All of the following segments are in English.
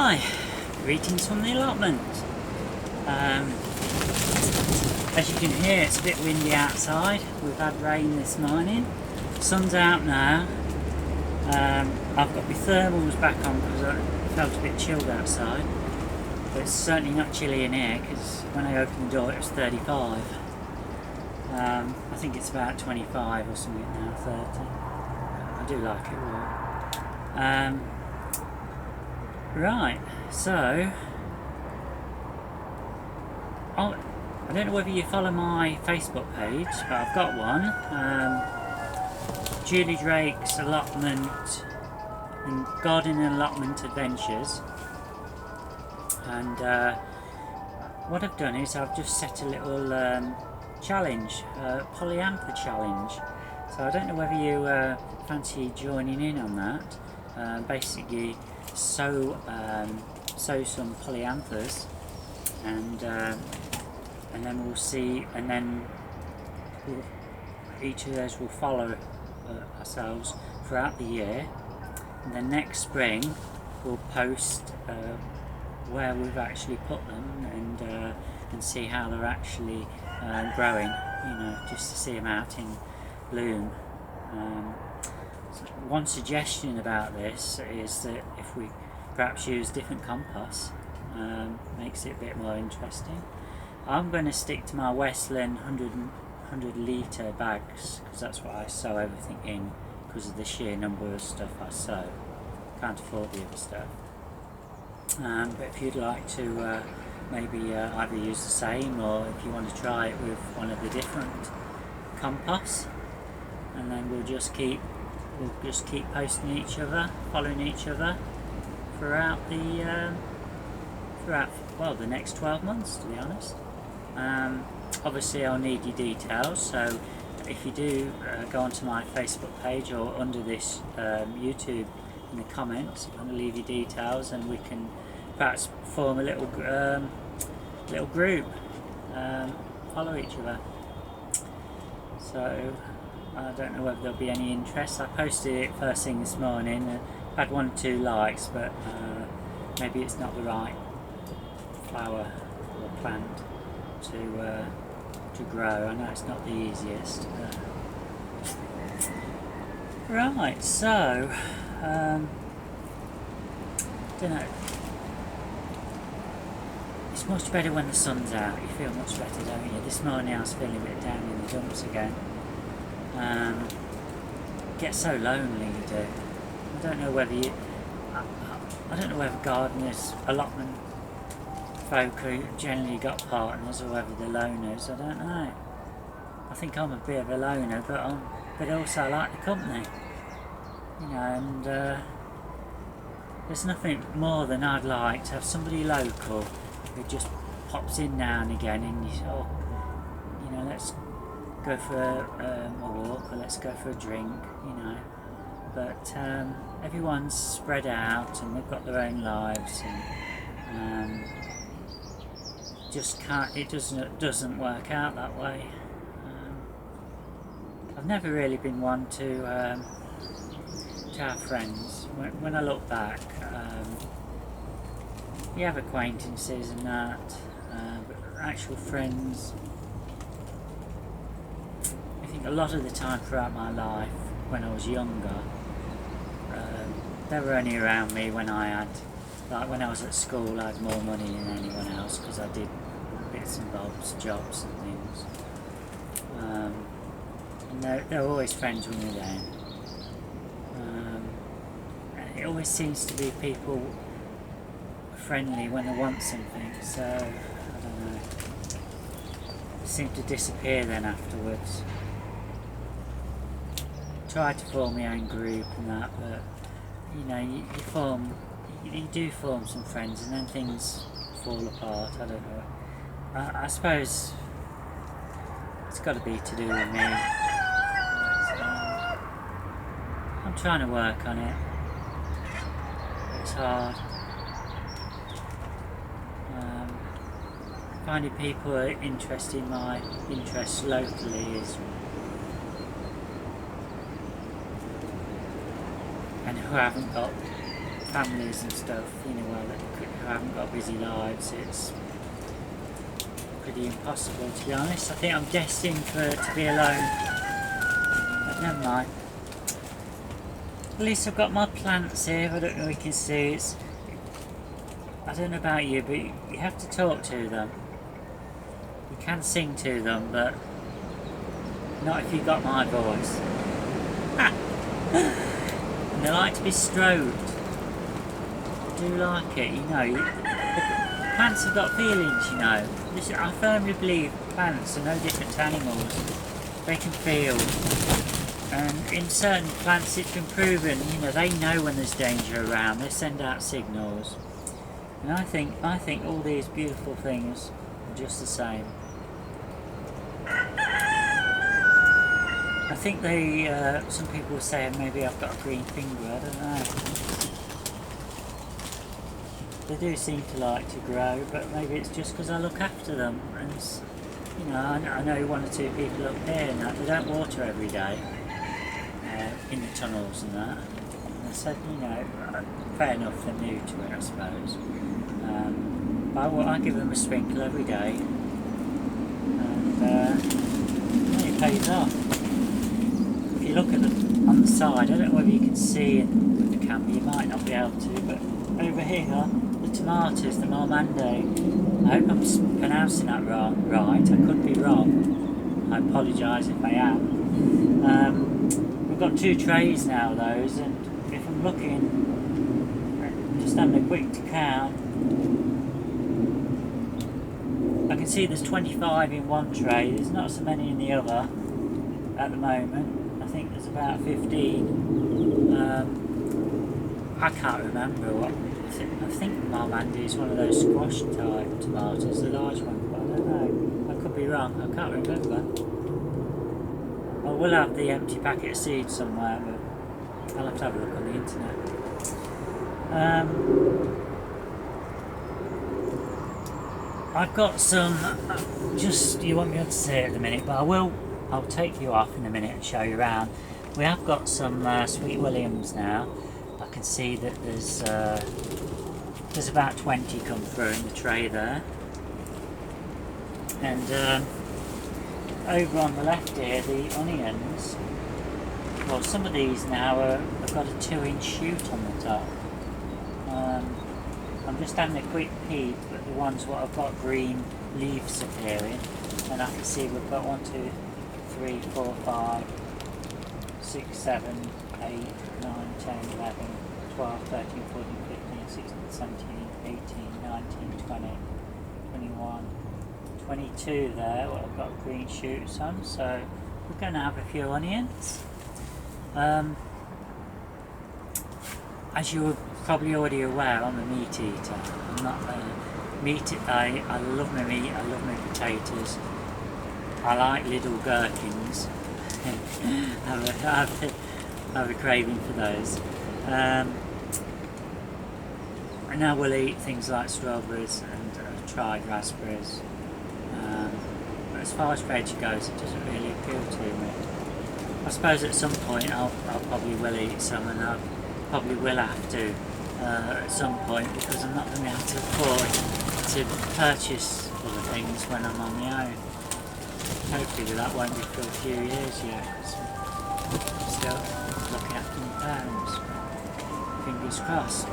Hi, greetings from the allotment. As you can hear, it's a bit windy outside. We've had rain this morning. Sun's out now. I've got my thermals back on because I felt a bit chilled outside. But it's certainly not chilly in here because when I opened the door it was 35. I think it's about 25 or something now, 30. I do like it warm. Right, so I don't know whether you follow my Facebook page, but I've got one. Julie Drake's Allotment and Garden and Allotment Adventures. And what I've done is I've just set a little challenge, polyanther challenge. So I don't know whether you fancy joining in on that. Basically, sow some polyanthers, and then we'll see, and then each of those will follow ourselves throughout the year, and then next spring we'll post where we've actually put them, and see how they're actually growing, just to see them out in bloom. One suggestion about this is that if we perhaps use different compost, makes it a bit more interesting. I'm going to stick to my Westland 100 litre bags because that's what I sow everything in, because of the sheer number of stuff I sow. Can't afford the other stuff. But if you'd like to maybe either use the same, or if you want to try it with one of the different composts, and then we'll just keep posting each other, following each other throughout the next 12 months, to be honest. Obviously I'll need your details, so if you do go onto my Facebook page or under this YouTube in the comments, I'm going to leave your details, and we can perhaps form a little group, follow each other. So I don't know whether there'll be any interest. I posted it first thing this morning. I had 1 or 2 likes, but maybe it's not the right flower or plant to grow. I know it's not the easiest. Right, so don't know. It's much better when the sun's out. You feel much better, don't you? This morning I was feeling a bit down in the dumps again. Get so lonely, you do. I don't know whether gardeners, allotment folk who generally got partners, or whether they're loners. I don't know. I think I'm a bit of a loner, but also I like the company, and there's nothing more than I'd like to have somebody local who just pops in now and again, and you say, let's go for a walk, or let's go for a drink, but everyone's spread out and they've got their own lives, and it doesn't work out that way. I've never really been one to have friends. When I look back, you have acquaintances and that, but actual friends, I think a lot of the time throughout my life, when I was younger, they were only around me when I had, like when I was at school, I had more money than anyone else because I did bits and bobs, jobs and things, and they were always friends with me then. It always seems to be people friendly when they want something, so I don't know, seem to disappear then afterwards. Tried to form my own group and that, but you do form some friends and then things fall apart. I don't know. I suppose it's got to be to do with me. So, I'm trying to work on it. It's hard. Finding people who are interested in my interests locally and who haven't got families and stuff, you know, who haven't got busy lives, it's pretty impossible, to be honest. I think I'm destined to be alone, but never mind. At least I've got my plants here. I don't know if you can see. I don't know about you, but you have to talk to them. You can sing to them, but not if you've got my voice. And they like to be stroked. I do like it, you know. Plants have got feelings, you know. I firmly believe plants are no different to animals. They can feel. And in certain plants it's been proven, you know, they know when there's danger around. They send out signals. And I think all these beautiful things are just the same. I think some people say maybe I've got a green finger, I don't know. They do seem to like to grow, but maybe it's just because I look after them. And you know, I know one or two people up here and they don't water every day in the tunnels and that. And I said, you know, fair enough, they're new to it, I suppose. But I give them a sprinkle every day, and it pays off. If you look at on the side, I don't know whether you can see it with the camera, you might not be able to, but over here, the tomatoes, the Marmande, I hope I'm pronouncing that right, I could be wrong, I apologise if I am. We've got 2 trays now of those, and if I'm looking, just having a quick count, I can see there's 25 in one tray, there's not so many in the other at the moment. I think there's about 15. I can't remember what. I think Marmande is one of those squash type tomatoes, the large one, but I don't know. I could be wrong, I can't remember. I will have the empty packet of seeds somewhere, but I'll have to have a look on the internet. I've got some, you won't be able to see it at the minute, but I'll take you off in a minute and show you around. We have got some Sweet Williams now. I can see that there's about 20 come through in the tray there. And over on the left here, the onions, well, some of these now have got a 2-inch shoot on the top. I'm just having a quick peek at the ones what I've got green leaves appearing, and I can see we've got 1, 2, 3, 4, 5, 6, 7, 8, 9, 10, 11, 12, 13, 14, 15, 16, 17, 18, 19, 20, 21, 22 there, what I've got green shoots on, so we're going to have a few onions. As you were probably already aware, I'm a meat eater. I'm not meat. I love my meat. I love my potatoes. I like little gherkins. I have a craving for those. And now we'll eat things like strawberries and dried raspberries. But as far as veg goes, it doesn't really appeal to me. I suppose at some point I'll probably will eat some, and I probably will have to at some point, because I'm not going to be able to afford to purchase other things when I'm on my own. Hopefully that won't be for a few years yet, because I'm still looking after my parents. Fingers crossed.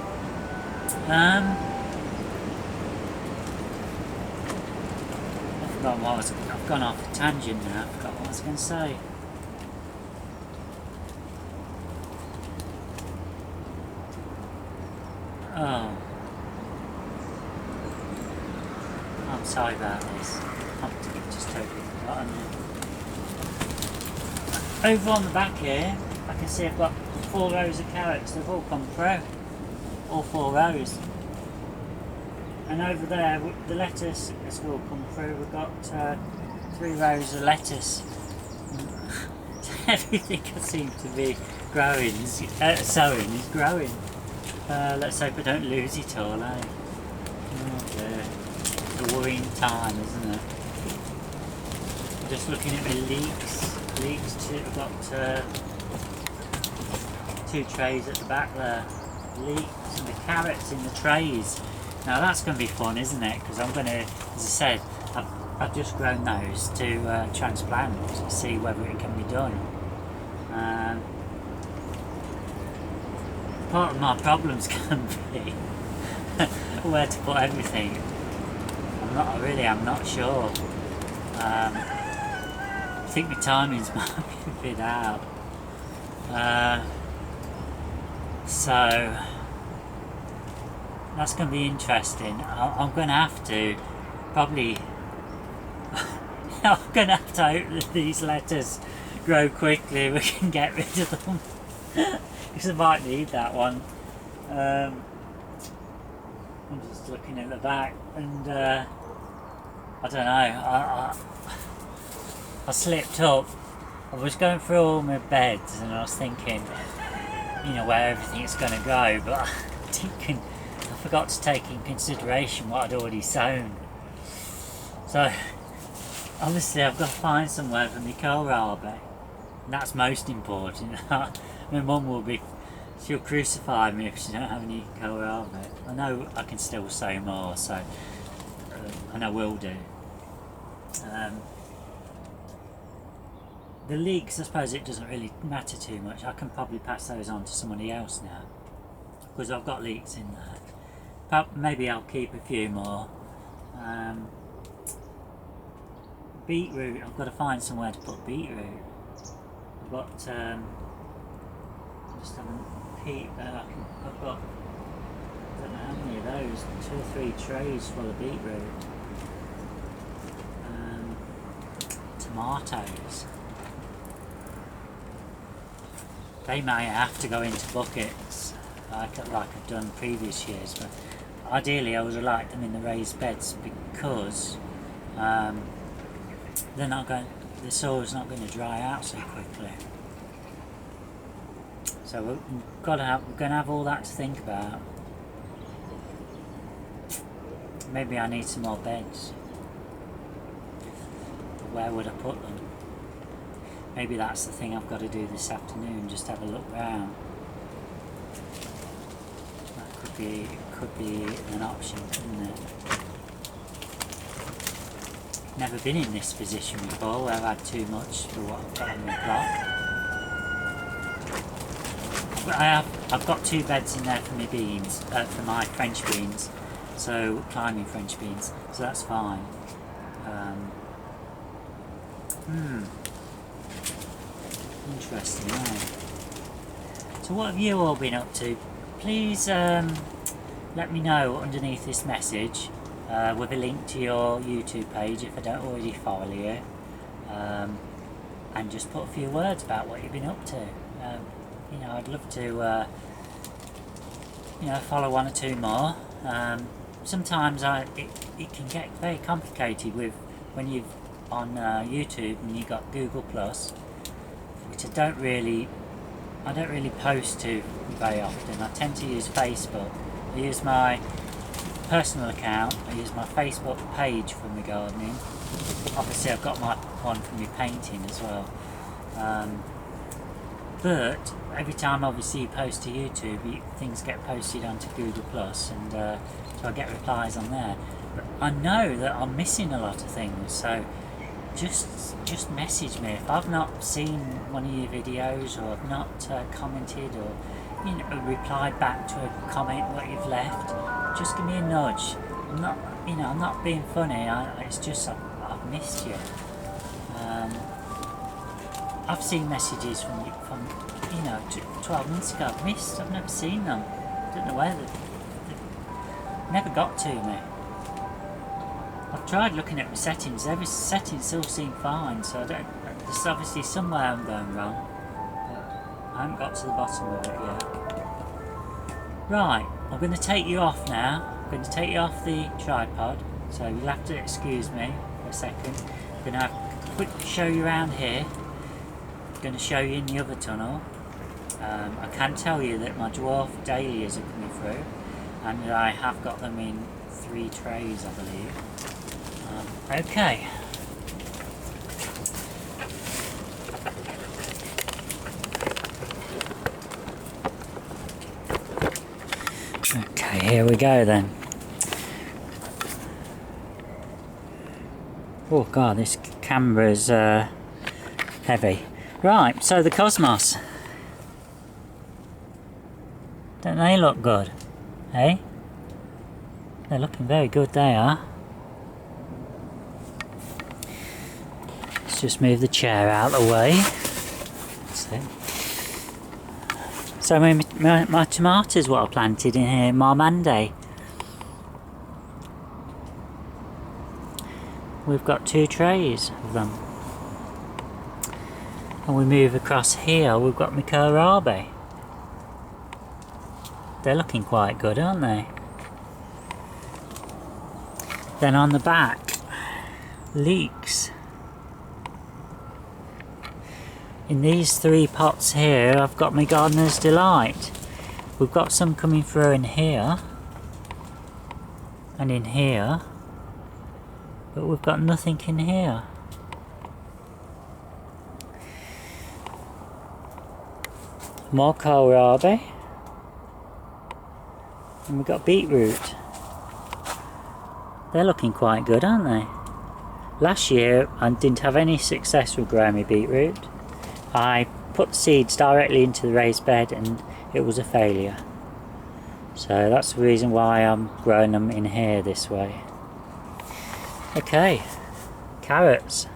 I've gone off a tangent now. I forgot what I was going to say. Oh, I'm sorry about this. I've just totally forgotten it. Over on the back here, I can see I've got 4 rows of carrots. They've all come through. All 4 rows. And over there, the lettuce has all come through. We've got 3 rows of lettuce. Everything I seem to be growing, sowing is growing. Let's hope I don't lose it all, eh? Oh dear. It's a worrying time, isn't it? I'm just looking at my leeks. I've got 2 trays at the back there. leeks and the carrots in the trays. Now that's going to be fun, isn't it? Because I'm going to, as I said, I've just grown those to transplant to see whether it can be done. Part of my problems can be where to put everything. I'm not sure. I think my timings might be a bit out. So that's going to be interesting. I'm going to have to probably I'm going to have to hope that these letters grow quickly. We can get rid of them because I might need that one. I'm just looking at the back, and I don't know. I slipped up. I was going through all my beds, and I was thinking, where everything's going to go, but I forgot to take in consideration what I'd already sown. So obviously I've got to find somewhere for my kohlrabi, and that's most important. My mum she'll crucify me if she don't have any kohlrabi. I know I can still sow more, so and I will do. The leeks, I suppose it doesn't really matter too much. I can probably pass those on to somebody else now, because I've got leeks in there. But maybe I'll keep a few more. Beetroot, I've got to find somewhere to put beetroot. I've got, just haven't peeped there. I've got, I don't know how many of those, 2 or 3 trays full of beetroot. Tomatoes. They may have to go into buckets like I've done previous years, but ideally I would like them in the raised beds because the soil's not going to dry out so quickly. So we're going to have all that to think about. Maybe I need some more beds. But where would I put them? Maybe that's the thing I've got to do this afternoon, just have a look round. That could be an option, couldn't it? Never been in this position before where I've had too much for what I've got in my plot. I've got 2 beds in there for my beans, for my French beans, so climbing French beans, so that's fine. Interesting, right? So what have you all been up to? Please let me know underneath this message with a link to your YouTube page if I don't already follow you, and just put a few words about what you've been up to. I'd love to follow 1 or 2 more. Sometimes it can get very complicated with when you've on YouTube and you've got Google Plus, which I don't really post to very often. I tend to use Facebook. I use my personal account, I use my Facebook page for my gardening. Obviously I've got my one for my painting as well. But every time obviously you post to YouTube, things get posted onto Google Plus, and so I get replies on there. But I know that I'm missing a lot of things, so just message me if I've not seen one of your videos, or I've not commented, or replied back to a comment what you've left. Just give me a nudge. I'm not being funny. It's just I've missed you. I've seen messages from 12 months ago. I've never seen them. Don't know where they never got to me. I've tried looking at my settings. Every setting still seem fine, so there's obviously somewhere I'm going wrong. But I haven't got to the bottom of it yet. Right, I'm going to take you off now. I'm going to take you off the tripod, so you'll have to excuse me for a second. I'm going to have a quick show you around here. I'm going to show you in the other tunnel. I can tell you that my dwarf dahlias are coming through, and I have got them in 3 trays, I believe. Okay. here we go then. Oh god, this camera's heavy. Right, so the cosmos. Don't they look good? Eh? They're looking very good, they are. Let's just move the chair out of the way. So my tomatoes, what I planted in here, Marmande. We've got 2 trays of them. And we move across here, we've got my kohlrabi. They're looking quite good, aren't they? Then on the back, leeks. In these 3 pots here, I've got my Gardener's Delight. We've got some coming through in here and in here, but we've got nothing in here. More kohlrabi, and we've got beetroot. They're looking quite good, aren't they? Last year I didn't have any success with growing my beetroot. I put seeds directly into the raised bed and it was a failure. So that's the reason why I'm growing them in here this way. Okay, carrots.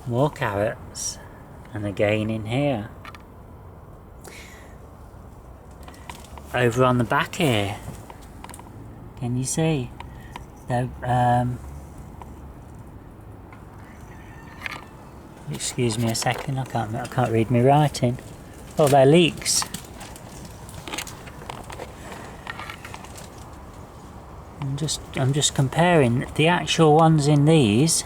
More carrots, and again in here. Over on the back here, can you see? They're, excuse me a second, I can't read my writing. Oh, they're leeks. I'm just comparing the actual ones in these